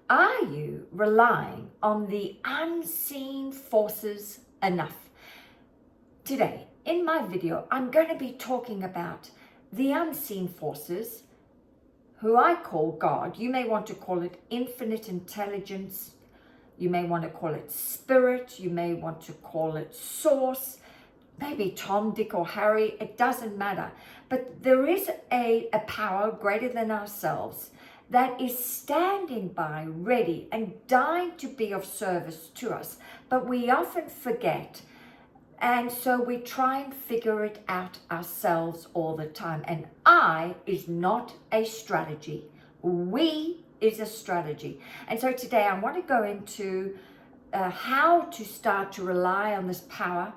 Are you relying on the unseen forces enough? Today, in my video, I'm going to be talking about the unseen forces, who I call God. You may want to call it infinite intelligence. You may want to call it spirit. You may want to call it source. Maybe Tom, Dick, or Harry. It doesn't matter. But there is a power greater than ourselves that is standing by, ready and dying to be of service to us. But we often forget. And so we try and figure it out ourselves all the time. And I is not a strategy. We is a strategy. And so today I want to go into how to start to rely on this power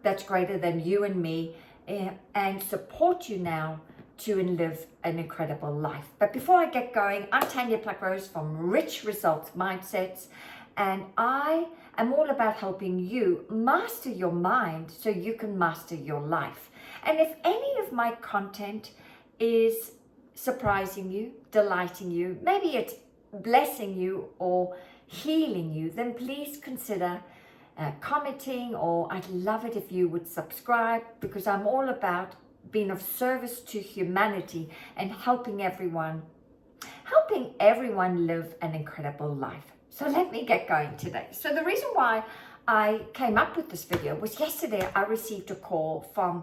that's greater than you and me and support you now to live an incredible life. But before I get going, I'm Tanya Rose from Rich Results Mindsets, and I am all about helping you master your mind so you can master your life. And if any of my content is surprising you, delighting you, maybe it's blessing you or healing you, then please consider commenting, or I'd love it if you would subscribe, because I'm all about being of service to humanity and helping everyone live an incredible life. So let me get going today. So the reason why I came up with this video was yesterday I received a call from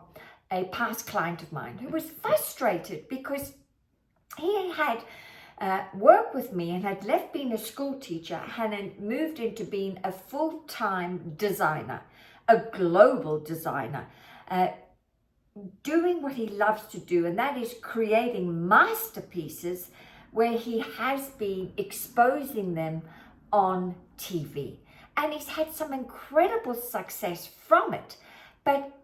a past client of mine who was frustrated because he had worked with me and had left being a school teacher and had moved into being a full-time designer, a global designer, doing what he loves to do, and that is creating masterpieces where he has been exposing them on TV. And he's had some incredible success from it. But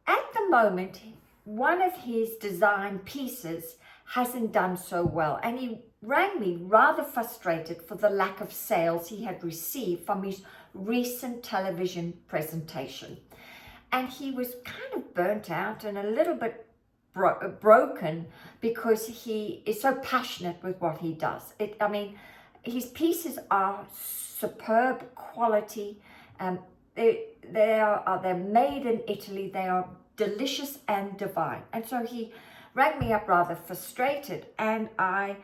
at the moment, one of his design pieces hasn't done so well. And he rang me rather frustrated for the lack of sales he had received from his recent television presentation. And he was kind of burnt out and a little bit broken because he is so passionate with what he does. His pieces are superb quality. They're made in Italy. They are delicious and divine. And so he rang me up rather frustrated, and I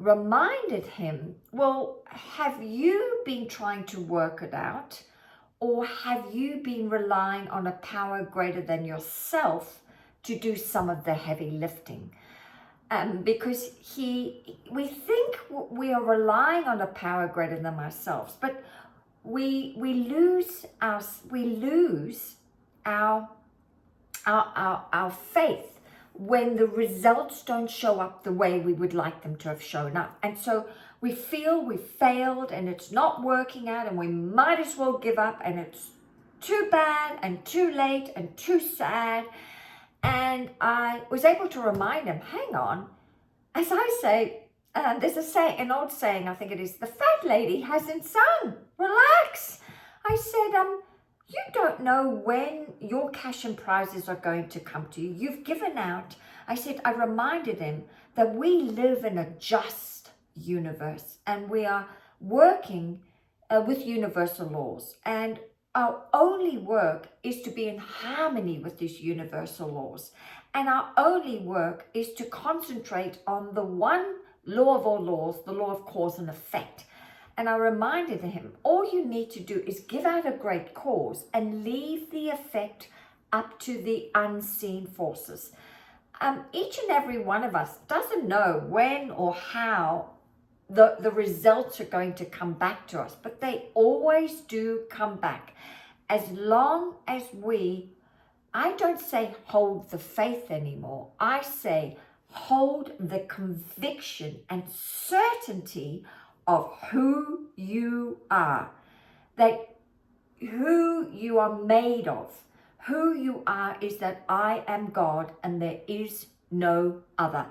reminded him, well, have you been trying to work it out? Or have you been relying on a power greater than yourself to do some of the heavy lifting? Because we think we are relying on a power greater than ourselves, but we lose our faith when the results don't show up the way we would like them to have shown up. And so we feel we failed and it's not working out and we might as well give up, and it's too bad and too late and too sad. And I was able to remind him, hang on, as I say, there's an old saying, I think it is, the fat lady hasn't sung, relax. I said, you don't know when your cash and prizes are going to come to you. You've given out. I said, I reminded him that we live in a just universe and we are working with universal laws. And our only work is to be in harmony with these universal laws. And our only work is to concentrate on the one law of all laws, the law of cause and effect. And I reminded him, all you need to do is give out a great cause and leave the effect up to the unseen forces. Each and every one of us doesn't know when or how the results are going to come back to us, but they always do come back. As long as I don't say hold the faith anymore, I say hold the conviction and certainty of who you are, that who you are made of, who you are is that I am God and there is no other.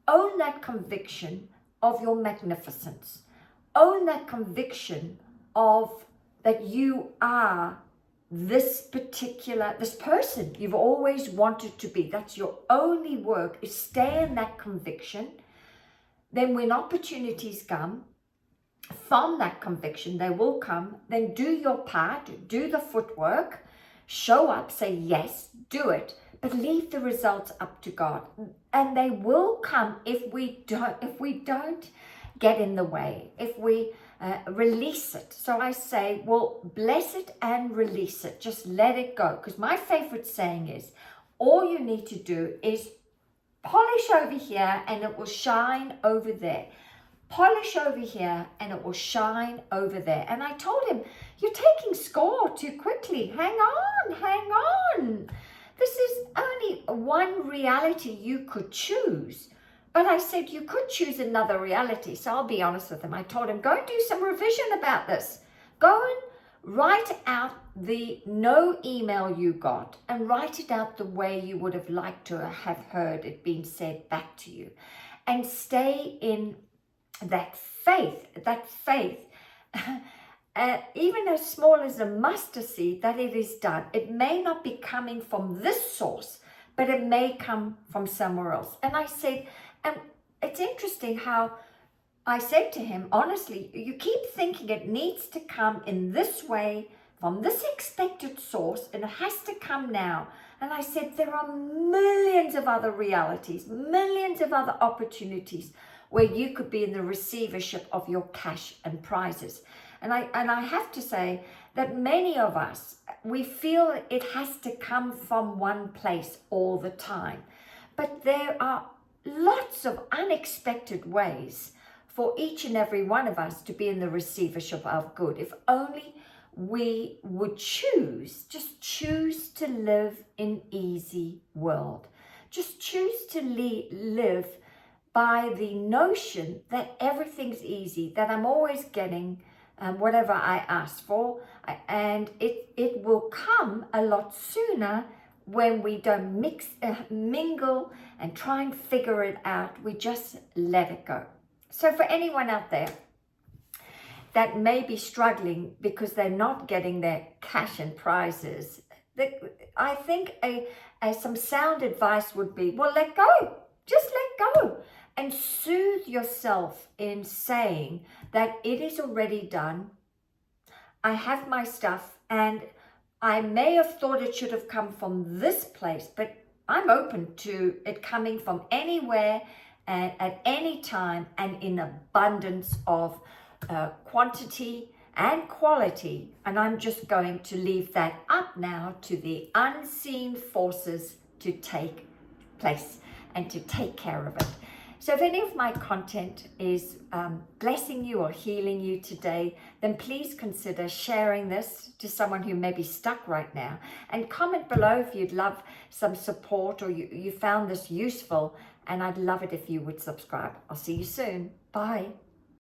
Own that conviction of your magnificence. Own that conviction of that you are this person you've always wanted to be. That's your only work, is stay in that conviction. then when opportunities come, from that conviction, they will come, then do your part, do the footwork, show up, say yes, do it, but leave the results up to God. And they will come if we don't get in the way, if we release it. So I say, well, bless it and release it. Just let it go. Because my favorite saying is, all you need to do is polish over here and it will shine over there. Polish over here and it will shine over there. And I told him, you're taking score too quickly. Hang on. This is only one reality you could choose. But I said, you could choose another reality. So I'll be honest with him. I told him, go and do some revision about this. Go and write out the no email you got and write it out the way you would have liked to have heard it being said back to you. And stay in that faith, even as small as a mustard seed, that it is done. It may not be coming from this source, but it may come from somewhere else. And I said, and it's interesting how I said to him, honestly, you keep thinking it needs to come in this way, from this expected source, and it has to come now. And I said, there are millions of other realities, millions of other opportunities where you could be in the receivership of your cash and prizes. And I have to say that many of us, we feel it has to come from one place all the time. But there are lots of unexpected ways for each and every one of us to be in the receivership of good. If only we would just choose to live in easy world. Just choose to live by the notion that everything's easy, that I'm always getting whatever I ask for, and it will come a lot sooner when we don't mingle and try and figure it out. We just let it go. So for anyone out there that may be struggling because they're not getting their cash and prizes, I think some sound advice would be, well, let go. Just let go. And soothe yourself in saying that it is already done. I have my stuff, and I may have thought it should have come from this place, but I'm open to it coming from anywhere and at any time and in abundance of quantity and quality. And I'm just going to leave that up now to the unseen forces to take place and to take care of it. So if any of my content is blessing you or healing you today, then please consider sharing this to someone who may be stuck right now. And comment below if you'd love some support or you found this useful. And I'd love it if you would subscribe. I'll see you soon. Bye.